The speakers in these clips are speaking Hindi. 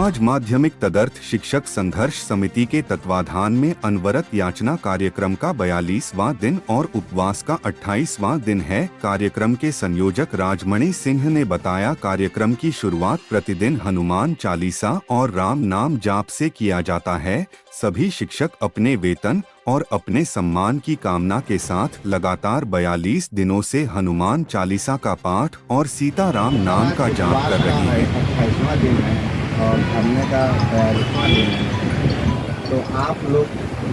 आज माध्यमिक तदर्थ शिक्षक संघर्ष समिति के तत्वाधान में अनवरत याचना कार्यक्रम का 42वां दिन और उपवास का 28वां दिन है। कार्यक्रम के संयोजक राजमणि सिंह ने बताया, कार्यक्रम की शुरुआत प्रतिदिन हनुमान चालीसा और राम नाम जाप से किया जाता है। सभी शिक्षक अपने वेतन और अपने सम्मान की कामना के साथ लगातार 42 दिनों से हनुमान चालीसा का पाठ और सीताराम नाम का जाप कर रही है। और धरने का तैयारी है, तो आप लोग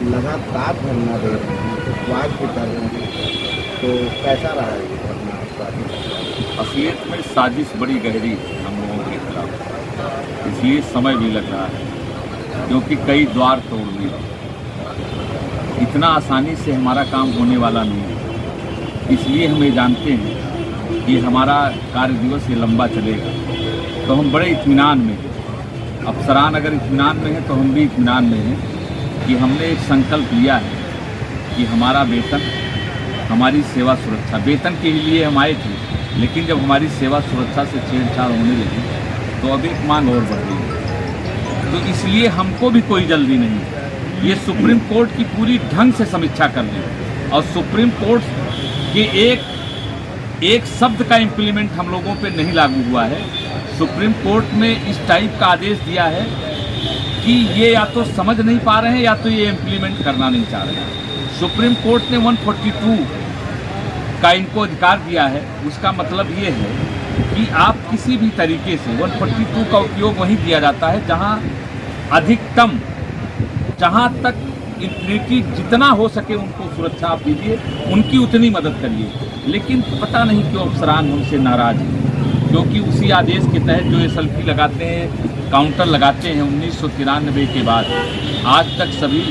लगातार धरना दे रहे हैं, उपवास भी कर रहे हैं, तो कैसा रहा है धरना? असलियत में साजिश बड़ी गहरी है हम लोगों के खिलाफ, इसलिए समय भी लग रहा है क्योंकि कई द्वार तोड़ दिए। इतना आसानी से हमारा काम होने वाला नहीं है, इसलिए हम ये जानते हैं कि हमारा कार्य दिवस ये लंबा चलेगा। तो हम बड़े इत्मीनान में, अफसरान अगर इत्मीनान में है तो हम भी इत्मीनान में हैं कि हमने एक संकल्प लिया है कि हमारा वेतन, हमारी सेवा सुरक्षा, वेतन के लिए हम आए थे, लेकिन जब हमारी सेवा सुरक्षा से छेड़छाड़ होने लगी तो अब एक मांग और बढ़ गई। तो इसलिए हमको भी कोई जल्दी नहीं है, ये सुप्रीम कोर्ट की पूरी ढंग से समीक्षा कर ली और सुप्रीम कोर्ट के एक शब्द का इम्प्लीमेंट हम लोगों पे नहीं लागू हुआ है। सुप्रीम कोर्ट ने इस टाइप का आदेश दिया है कि ये या तो समझ नहीं पा रहे हैं या तो ये इम्प्लीमेंट करना नहीं चाह रहे हैं। सुप्रीम कोर्ट ने 142 का इनको अधिकार दिया है, उसका मतलब ये है कि आप किसी भी तरीके से 142 का उपयोग वहीं किया जाता है जहां अधिकतम, जहां तक इम्यूनिटी जितना हो सके उनको सुरक्षा आप दीजिए, उनकी उतनी मदद करिए। लेकिन पता नहीं क्यों अफसरान हमसे नाराज हैं, क्योंकि उसी आदेश के तहत जो ये सेल्फी लगाते हैं, काउंटर लगाते हैं 1993 के बाद आज तक सभी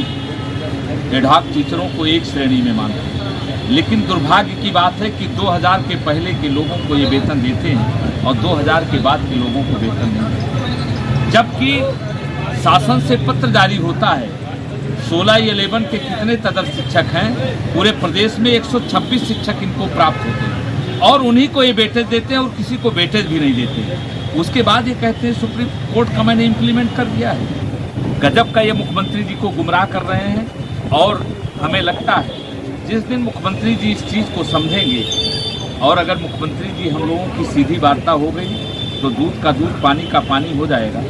एडहॉक टीचरों को एक श्रेणी में मानते हैं। लेकिन दुर्भाग्य की बात है कि 2000 के पहले के लोगों को ये वेतन देते हैं और 2000 के बाद के लोगों को वेतन नहीं देते। जबकि शासन से पत्र जारी होता है 16/11 के कितने तदर्थ शिक्षक हैं, पूरे प्रदेश में 126 शिक्षक इनको प्राप्त होते हैं और उन्हीं को ये वेटेज देते हैं और किसी को वेटेज भी नहीं देते हैं। उसके बाद ये कहते हैं सुप्रीम कोर्ट का मैंने इम्प्लीमेंट कर दिया है। गजब का ये मुख्यमंत्री जी को गुमराह कर रहे हैं और हमें लगता है जिस दिन मुख्यमंत्री जी इस चीज़ को समझेंगे और अगर मुख्यमंत्री जी हम लोगों की सीधी वार्ता हो गई तो दूध का दूध, पानी का पानी हो जाएगा।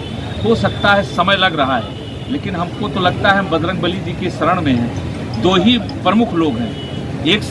हो सकता है समय लग रहा है, लेकिन हमको तो लगता है हम बजरंगबली जी के शरण में हैं। दो ही प्रमुख लोग हैं, एक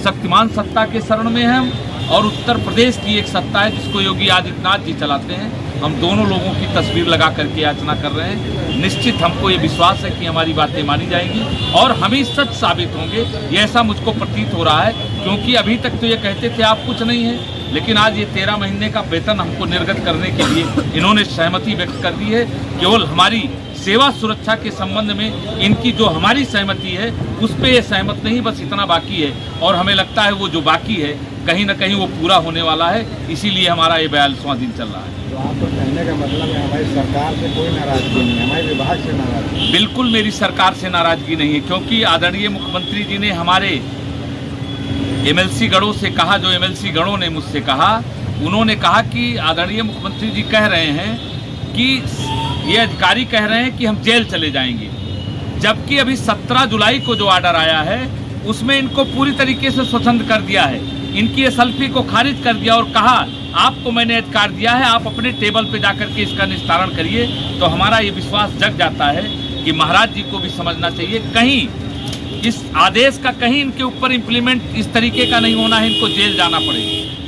शक्तिमान सत्ता के शरण में हैं और उत्तर प्रदेश की एक सत्ता है जिसको योगी आदित्यनाथ जी चलाते हैं। हम दोनों लोगों की तस्वीर लगा करके याचना कर रहे हैं। निश्चित हमको ये विश्वास है कि हमारी बातें मानी जाएंगी और हम ही सच साबित होंगे, ये ऐसा मुझको प्रतीत हो रहा है। क्योंकि अभी तक तो ये कहते थे आप कुछ नहीं है, लेकिन आज ये 13 महीने का वेतन हमको निर्गत करने के लिए इन्होंने सहमति व्यक्त कर दी है। केवल हमारी सेवा सुरक्षा के संबंध में इनकी जो हमारी सहमति है उस पर ये सहमत नहीं, बस इतना बाकी है और हमें लगता है वो जो बाकी है कहीं ना कहीं वो पूरा होने वाला है। इसीलिए हमारा ये 42वां दिन चल रहा है। तो आपको कहने का मतलब है हमारी सरकार से कोई नाराजगी नहीं है, हमारे विभाग से नाराजगी? बिल्कुल मेरी सरकार से नाराजगी नहीं है, क्योंकि आदरणीय मुख्यमंत्री जी ने हमारे MLC गणों से कहा, जो MLC गणों ने मुझसे कहा, उन्होंने कहा कि आदरणीय मुख्यमंत्री जी कह रहे हैं कि ये अधिकारी कह रहे हैं कि हम जेल चले जाएंगे, जबकि अभी 17 जुलाई को जो ऑर्डर आया है उसमें इनको पूरी तरीके से स्वतंत्र कर दिया है। इनकी एसएलपी को खारिज कर दिया और कहा आपको मैंने अधिकार दिया है, आप अपने टेबल पे जाकर के इसका निस्तारण करिए। तो हमारा ये विश्वास जग जाता है कि महाराज जी को भी समझना चाहिए, कहीं इस आदेश का कहीं इनके ऊपर इम्प्लीमेंट इस तरीके का नहीं होना है, इनको जेल जाना पड़े।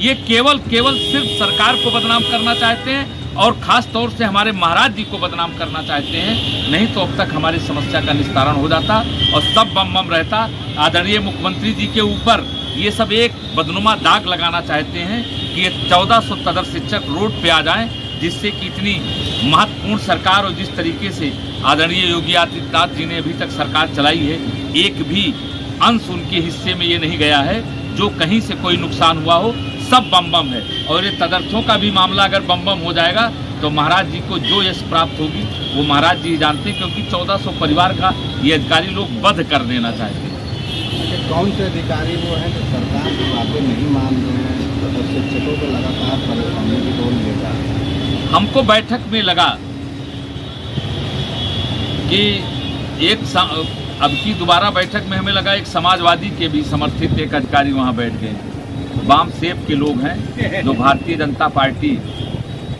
ये केवल सिर्फ सरकार को बदनाम करना चाहते हैं और ख़ास तौर से हमारे महाराज जी को बदनाम करना चाहते हैं। नहीं तो अब तक हमारी समस्या का निस्तारण हो जाता और सब बम बम रहता। आदरणीय मुख्यमंत्री जी के ऊपर ये सब एक बदनुमा दाग लगाना चाहते हैं कि ये 1400 तदर्थ शिक्षक रोड पे आ जाएं, जिससे कि इतनी महत्वपूर्ण सरकार और जिस तरीके से आदरणीय योगी आदित्यनाथ जी ने अभी तक सरकार चलाई है, एक भी अंश उनके हिस्से में ये नहीं गया है जो कहीं से कोई नुकसान हुआ हो। सब बम बम है और ये तदर्थों का भी मामला अगर बम बम हो जाएगा तो महाराज जी को जो यश प्राप्त होगी वो महाराज जी जानते हैं, क्योंकि 1400 परिवार का ये अधिकारी लोग वध कर देना चाहते हैं। कौन से अधिकारी वो हैं जो सरकार की बातें नहीं मान रहे हैं और शिक्षकों को लगातार परेशानी की ओर ले जा रहे हैं? हमको बैठक में लगा कि अब की दोबारा बैठक में हमें लगा एक समाजवादी के भी समर्थित एक अधिकारी वहाँ बैठ गए। वाम सेब के लोग हैं जो भारतीय जनता पार्टी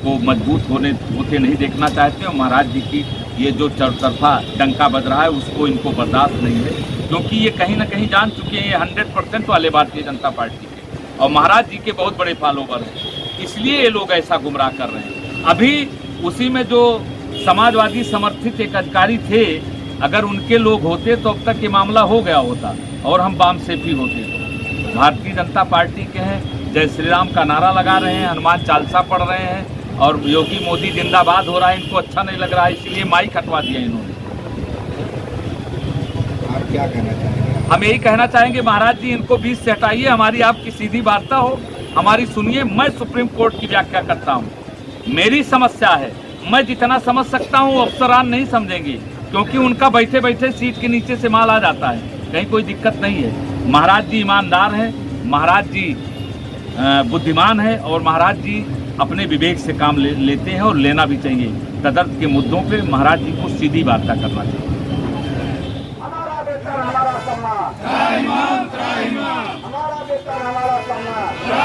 को मजबूत होते नहीं देखना चाहते, और महाराज जी की ये जो चरतरफा डंका बज रहा है उसको इनको बर्दाश्त नहीं है, क्योंकि ये कहीं ना कहीं जान चुके हैं ये 100% वाले भारतीय जनता पार्टी के और महाराज जी के बहुत बड़े फॉलोवर हैं, इसलिए ये लोग ऐसा गुमराह कर रहे हैं। अभी उसी में जो समाजवादी समर्थित एक अधिकारी थे, अगर उनके लोग होते तो अब तक ये मामला हो गया होता और हम वाम सेफी होते। तो भारतीय जनता पार्टी के हैं, जय श्री राम का नारा लगा रहे हैं, हनुमान चालीसा पढ़ रहे हैं और योगी मोदी जिंदाबाद हो रहा है, इनको अच्छा नहीं लग रहा है, इसलिए माइक हटवा दिया इन्होंने। आप क्या कहना चाहेंगे? हम यही कहना चाहेंगे महाराज जी इनको बीच से हटाइए, हमारी आपकी सीधी वार्ता हो, हमारी सुनिए। मैं सुप्रीम कोर्ट की व्याख्या करता हूँ, मेरी समस्या है, मैं जितना समझ सकता हूँ अफसरान नहीं समझेंगे, क्योंकि उनका बैठे बैठे सीट के नीचे से माल आ जाता है, कहीं कोई दिक्कत नहीं है। महाराज जी ईमानदार हैं, महाराज जी बुद्धिमान है और महाराज जी अपने विवेक से काम लेते हैं और लेना भी चाहिए। तदर्थ के मुद्दों पे महाराज जी को सीधी वार्ता करना चाहिए। हमारा बेटा हमारा सम्मान, हमारा बेटा हमारा सम्मान।